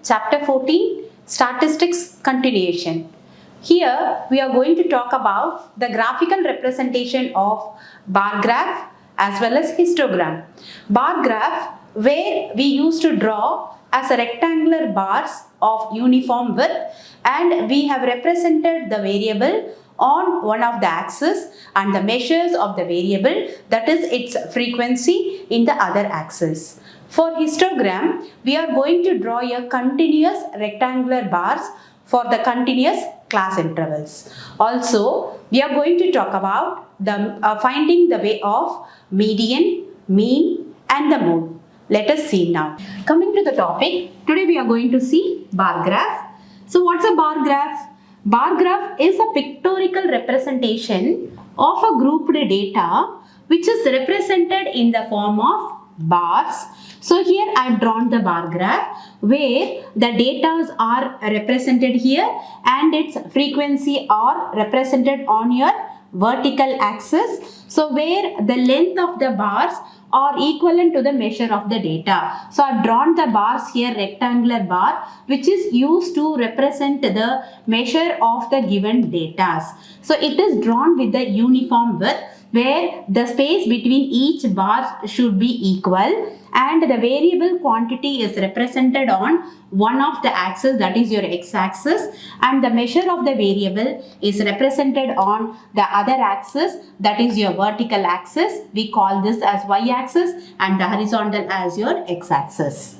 Chapter 14, Statistics Continuation. Here we are going to talk about the graphical representation of bar graph as well as histogram. Bar graph, where we used to draw as a rectangular bars of uniform width, and we have represented the variable on one of the axis and the measures of the variable, that is its frequency, in the other axis. For histogram, we are going to draw a continuous rectangular bars for the continuous class intervals. Also, we are going to talk about the finding the way of median, mean and the mode. Let us see now. Coming to the topic, today we are going to see bar graph. So what's a bar graph? Bar graph is a pictorial representation of a grouped data which is represented in the form of bars. So here I have drawn the bar graph where the data are represented here and its frequency are represented on your vertical axis. So where the length of the bars are equivalent to the measure of the data. So I have drawn the bars here, rectangular bar, which is used to represent the measure of the given data. So it is drawn with the uniform width where the space between each bar should be equal and the variable quantity is represented on one of the axis, that is your x-axis, and the measure of the variable is represented on the other axis, that is your vertical axis. We call this as y-axis and the horizontal as your x-axis.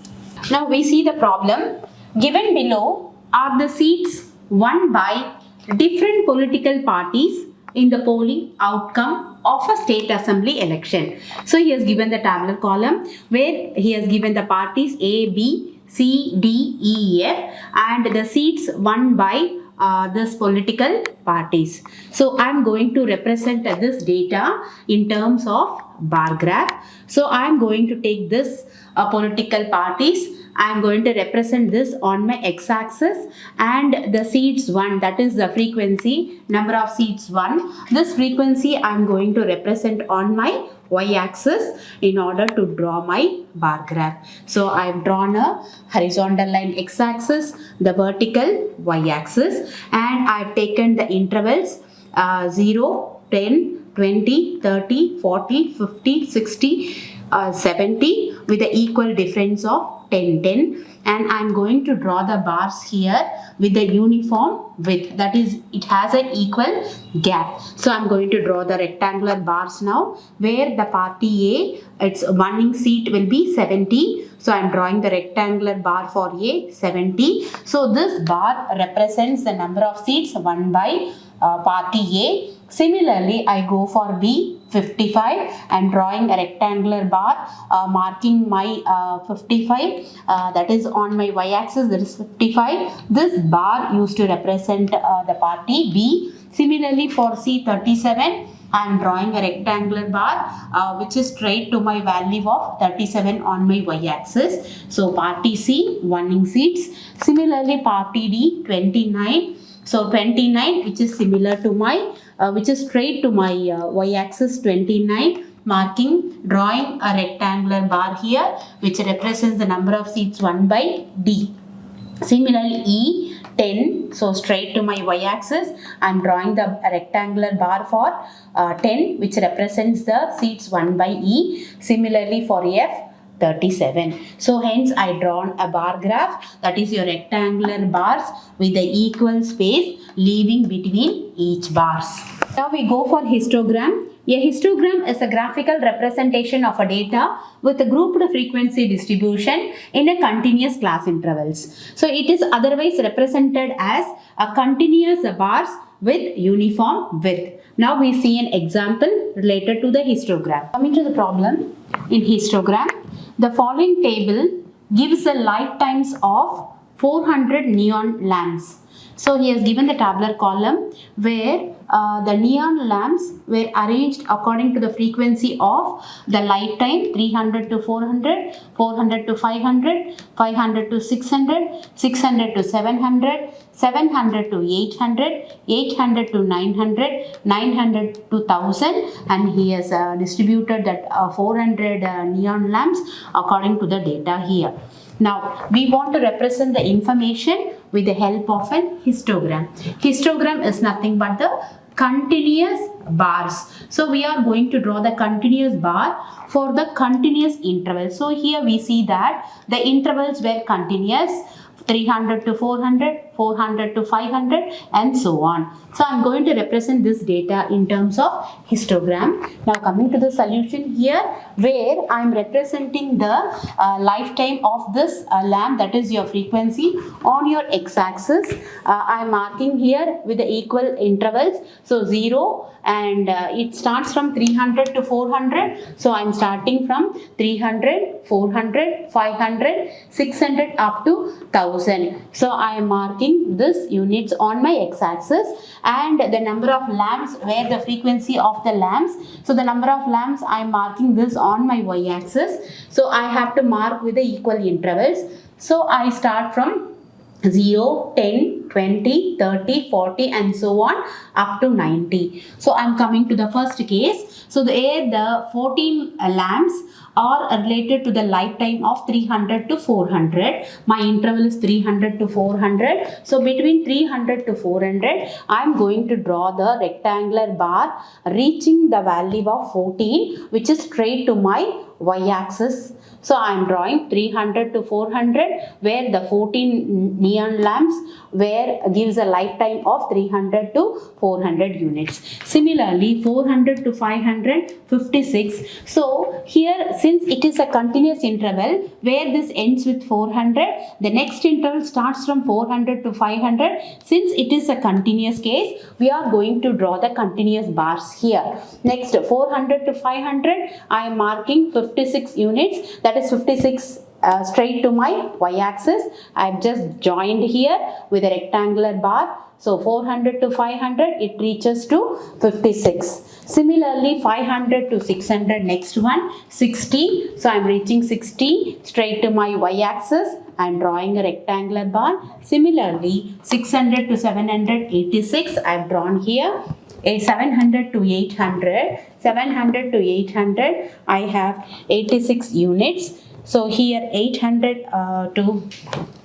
Now we see the problem. Given below are the seats won by different political parties in the polling outcome of a state assembly election. So he has given the tabular column where he has given the parties A, B, C, D, E, F and the seats won by this political parties. So I am going to represent this data in terms of bar graph. So I am going to take this political parties. I am going to represent this on my x-axis and the seats won, that is the frequency, number of seats won. This frequency I am going to represent on my y-axis in order to draw my bar graph. So I have drawn a horizontal line x-axis, the vertical y-axis, and I have taken the intervals 0, 10, 20, 30, 40, 50, 60, 70 with the equal difference of 10, 10, and I am going to draw the bars here with the uniform width, that is it has an equal gap. So I am going to draw the rectangular bars now where the party A, its winning seat will be 70. So I am drawing the rectangular bar for A, 70. So this bar represents the number of seats won by party A. Similarly, I go for B, 55, and drawing a rectangular bar marking my 55, that is on my y-axis, that is 55. This bar used to represent the party B. Similarly for C, 37, I am drawing a rectangular bar which is straight to my value of 37 on my y-axis. So party C, winning seats. Similarly party D, 29. So 29, which is similar to my which is straight to my y-axis, 29, marking, drawing a rectangular bar here which represents the number of seats won by D. Similarly E, 10, so straight to my y-axis, I am drawing the rectangular bar for 10 which represents the seats won by E. Similarly for F, 37. So hence I drawn a bar graph, that is your rectangular bars with the equal space leaving between each bars. Now we go for histogram. A histogram is a graphical representation of a data with a grouped frequency distribution in a continuous class intervals. So it is otherwise represented as a continuous bars with uniform width. Now we see an example related to the histogram. Coming to the problem, in histogram, the following table gives the lifetimes of 400 neon lamps. So he has given the tabular column where the neon lamps were arranged according to the frequency of the lifetime 300 to 400, 400 to 500, 500 to 600, 600 to 700, 700 to 800, 800 to 900, 900 to 1000, and he has distributed that 400 neon lamps according to the data here. Now, we want to represent the information with the help of an histogram. Histogram is nothing but the continuous bars. So, we are going to draw the continuous bar for the continuous interval. So, here we see that the intervals were continuous, 300 to 400, 400 to 500 and so on. So, I am going to represent this data in terms of histogram. Now, coming to the solution here, where I am representing the lifetime of this lamp, that is your frequency, on your x-axis. I am marking here with the equal intervals. So, 0 and it starts from 300 to 400. So, I am starting from 300, 400, 500, 600 up to 1000. So, I am marking this units on my x-axis, and the number of lamps, where the frequency of the lamps. So, the number of lamps I am marking this on my y-axis. So, I have to mark with the equal intervals. So, I start from 0, 10, 20, 30, 40 and so on up to 90. So, I am coming to the first case. So, the 14 lamps are related to the lifetime of 300 to 400. My interval is 300 to 400. So, between 300 to 400, I am going to draw the rectangular bar reaching the value of 14, which is straight to my y-axis. So, I am drawing 300 to 400, where the 14 neon lamps gives a lifetime of 300 to 400 units. Similarly, 400 to 500, 56. So, here since it is a continuous interval, where this ends with 400, the next interval starts from 400 to 500. Since it is a continuous case, we are going to draw the continuous bars here. Next, 400 to 500, I am marking 56 units, that is 56 straight to my y-axis. I have just joined here with a rectangular bar. So, 400 to 500, it reaches to 56. Similarly, 500 to 600, next one, 60. So, I am reaching 60 straight to my y-axis. I am drawing a rectangular bar. Similarly, 600 to 786, I have drawn here. 700 to 800, 700 to 800, I have 86 units. So, here 800 to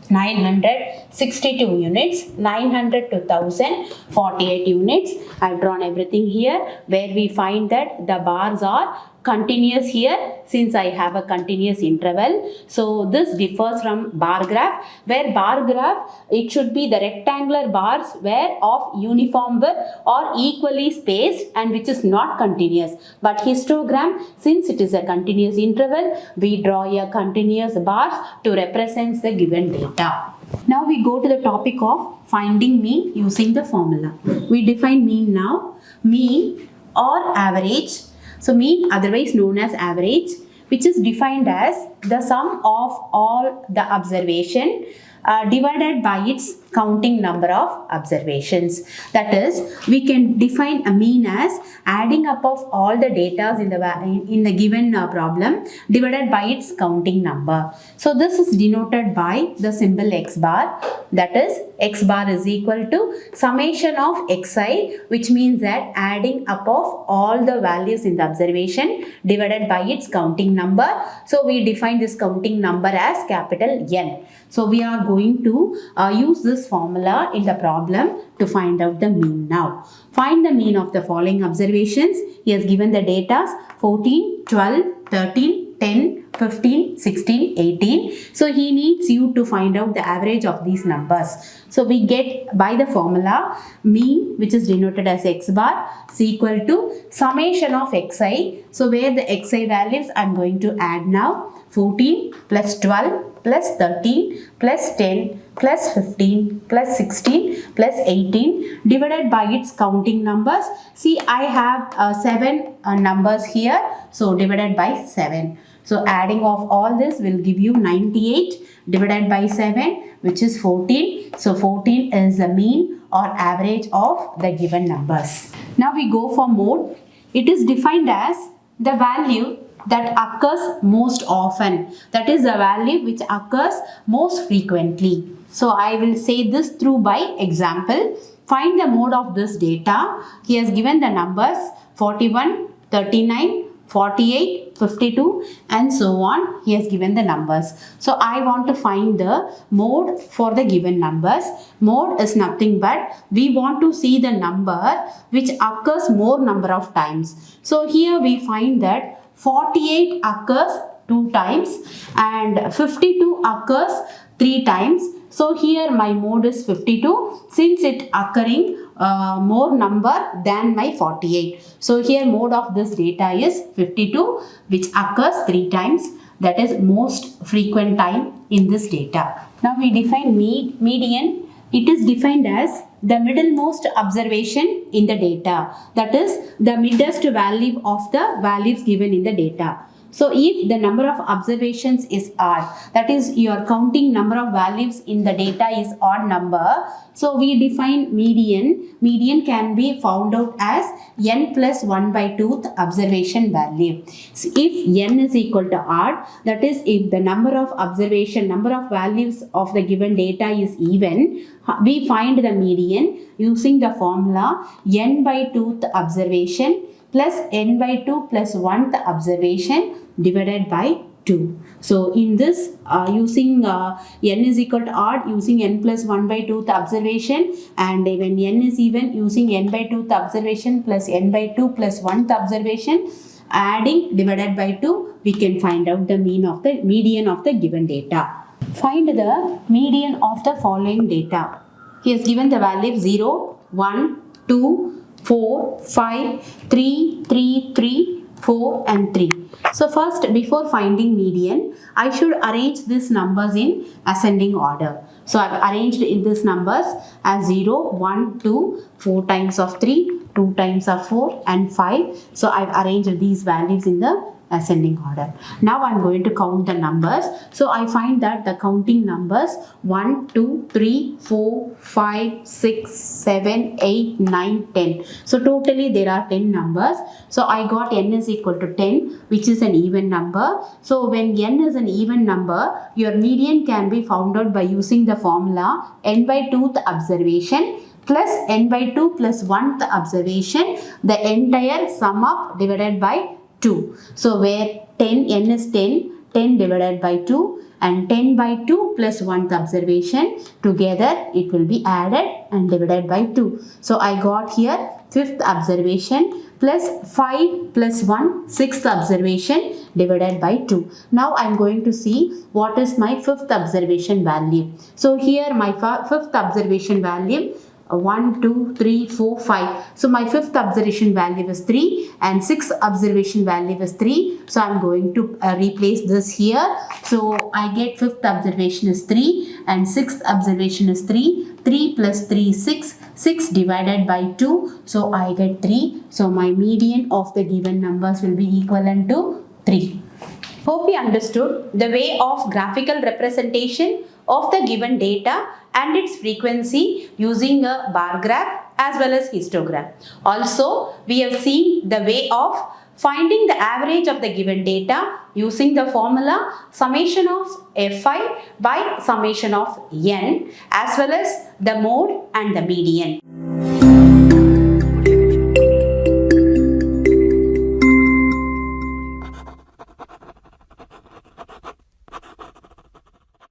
900, 62 units, 900 to 1000, 48 units. I have drawn everything here, where we find that the bars are continuous here, since I have a continuous interval. So, this differs from bar graph, where bar graph, it should be the rectangular bars where of uniform width or equally spaced and which is not continuous. But histogram, since it is a continuous interval, we draw a continuous bars to represent the given data. Now, we go to the topic of finding mean using the formula. We define mean now. Mean or average. So, mean, otherwise known as average, which is defined as the sum of all the observation divided by its counting number of observations. That is, we can define a mean as adding up of all the data in the given problem divided by its counting number. So, this is denoted by the symbol x bar. That is, x bar is equal to summation of xi, which means that adding up of all the values in the observation divided by its counting number. So, we define this counting number as capital N. So, we are going to use this formula in the problem to find out the mean now. Find the mean of the following observations. He has given the data 14, 12, 13, 10, 15, 16, 18. So, he needs you to find out the average of these numbers. So, we get by the formula mean, which is denoted as x bar, is equal to summation of xi. So, where the xi values I am going to add now. 14 plus 12 plus 13 plus 10 plus 15 plus 16 plus 18 divided by its counting numbers. See, I have 7 numbers here. So, divided by 7. So, adding of all this will give you 98 divided by 7, which is 14. So, 14 is the mean or average of the given numbers. Now, we go for mode. It is defined as the value that occurs most often. That is the value which occurs most frequently. So, I will say this through by example. Find the mode of this data. He has given the numbers 41, 39, 48, 52 and so on. He has given the numbers. So I want to find the mode for the given numbers. Mode is nothing but we want to see the number which occurs more number of times. So here we find that 48 occurs 2 times and 52 occurs 3 times. So here my mode is 52 since it occurring more number than my 48. So here mode of this data is 52 which occurs 3 times. That is most frequent time in this data. Now we define median. It is defined as the middlemost observation in the data. That is the midmost value of the values given in the data. So if the number of observations is odd, that is your counting number of values in the data is odd number. So we define median. Median can be found out as n plus 1 by 2th observation value. So if n is equal to odd, that is if the number of values of the given data is even, we find the median using the formula n by 2th observation plus n by 2 plus 1th observation divided by 2. So in this using n is equal to odd using n plus 1 by 2th observation, and when n is even using n by 2th observation plus n by 2 plus 1th observation, adding divided by 2, we can find out the median of the given data. Find the median of the following data. He has given the value 0, 1, 2, 4, 5, 3, 3, 3, 4 and 3. So first, before finding median, I should arrange these numbers in ascending order. So I've arranged in these numbers as 0, 1, 2, 4 times of 3, 2 times of 4 and 5. So I've arranged these values in the ascending order. Now I'm going to count the numbers. So I find that the counting numbers 1, 2, 3, 4, 5, 6, 7, 8, 9, 10. So totally there are 10 numbers. So I got n is equal to 10, which is an even number. So when n is an even number, your median can be found out by using the formula n by 2th observation plus n by 2 plus 1th observation, the entire sum up divided by 2. So where n is 10 divided by 2 and 10 by 2 plus 1th observation, together it will be added and divided by 2. So I got here 5th observation plus 5 plus 1 6th observation divided by 2. Now I am going to see what is my 5th observation value. So here my 5th observation value 1, 2, 3, 4, 5. So my 5th observation value is 3 and 6th observation value is 3. So I am going to replace this here. So I get 5th observation is 3 and 6th observation is 3. 3 plus 3 is 6. 6 divided by 2. So I get 3. So my median of the given numbers will be equivalent to 3. Hope you understood the way of graphical representation of the given data and its frequency using a bar graph as well as histogram. Also, we have seen the way of finding the average of the given data using the formula summation of Fi by summation of n as well as the mode and the median.